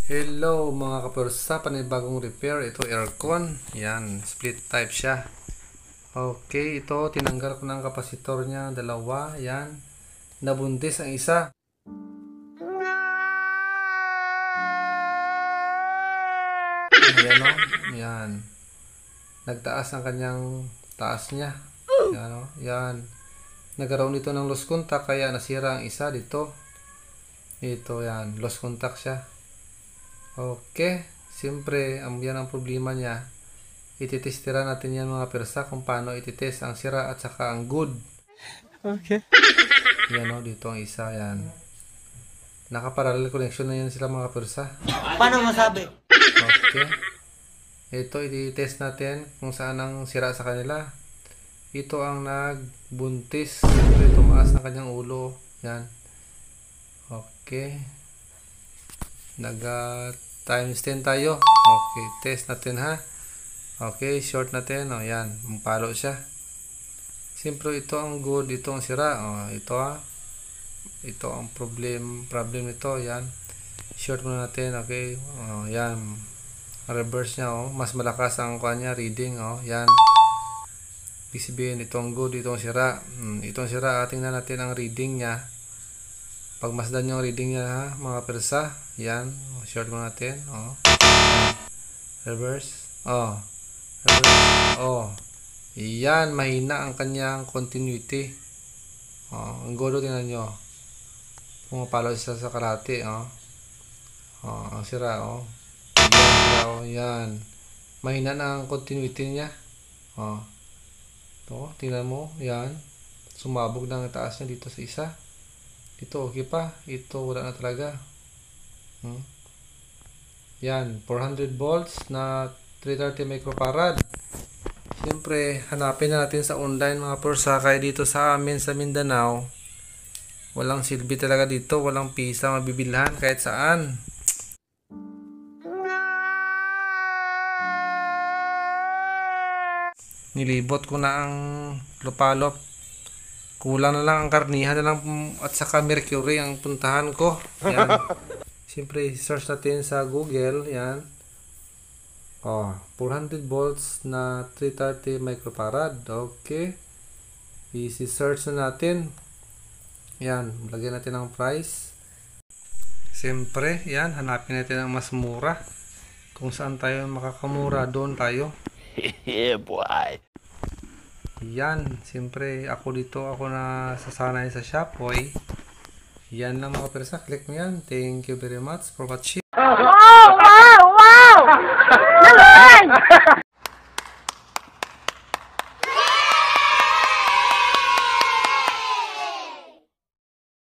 Hello mga kapersa, panibagong repair. Ito aircon. Yan, split type siya. Okay, ito tinanggal ko ng kapasitor niya, dalawa. Yan, nabuntis ang isa. Ayan o, yan. Nagtaas ang kanyang taas niya. Yan o, yan. Nagkaroon dito ng lost contact kaya nasira ang isa dito. Ito yan, lost contact siya. Okay, siyempre yan ang problema niya. Ititestira natin yan mga persa kung paano ititest ang sira at saka ang good. Okay. Yan o, dito ang isa yan. Nakaparallel connection na yan sila mga persa. Paano masabi? Okay. Ito ititest natin kung saan ang sira sa kanila. Ito ang nagbuntis. Siyempre tumaas ang kanyang ulo. Yan. Okay. Times 10 tayo. Okay, test natin ha. Okay, short natin. O, yan. Palo siya. Siyempre, ito ang good. Ito ang sira. O, ito ha. Ito ang problem ito. Yan. Short muna natin. Okay. O, yan. Reverse niya. O. Mas malakas ang kanya reading. O, yan. Ibig sabihin, ito ang good. Ito ang sira. Ito ang sira. Tingnan natin ang reading niya. Pagmasdan yung reading niya ha, mga persa. Yan. Short mo natin. Oh. Reverse. Oh. Reverse. Oh. Yan. Mahina ang kanyang continuity. Oh. Ang gulo, tingnan nyo. Pumapalo siya sa kalahati. Oh. Oh. Ang sira. Oh. Yan. Sira. Oh. Yan. Mahina na ang continuity niya. Oh. Ito. Tingnan mo. Yan. Sumabog na ang taas niya dito sa isa. Ito okay pa. Ito wala na talaga. Yan. 400 volts na 330 microfarad. Siyempre, hanapin na natin sa online mga persa. Kaya dito sa amin sa Mindanao, walang silbi talaga dito. Walang pisa mabibilhan kahit saan. Nilibot ko na ang lupalop. Kulang na lang ang karnihan na lang at saka mercury ang puntahan ko. Yan. Siyempre, search natin sa Google. Yan. Oh, 400 volts na 330 microfarad. Okay. Easy search na natin. Yan. Lagyan natin ang price. Siyempre, yan. Hanapin natin ang mas mura. Kung saan tayo makakamura, doon tayo. Yeah, boy. Yan, siyempre ako na sasanay sa Shopway. Yan lang mga persa, click mo yan. Thank you very much for watching.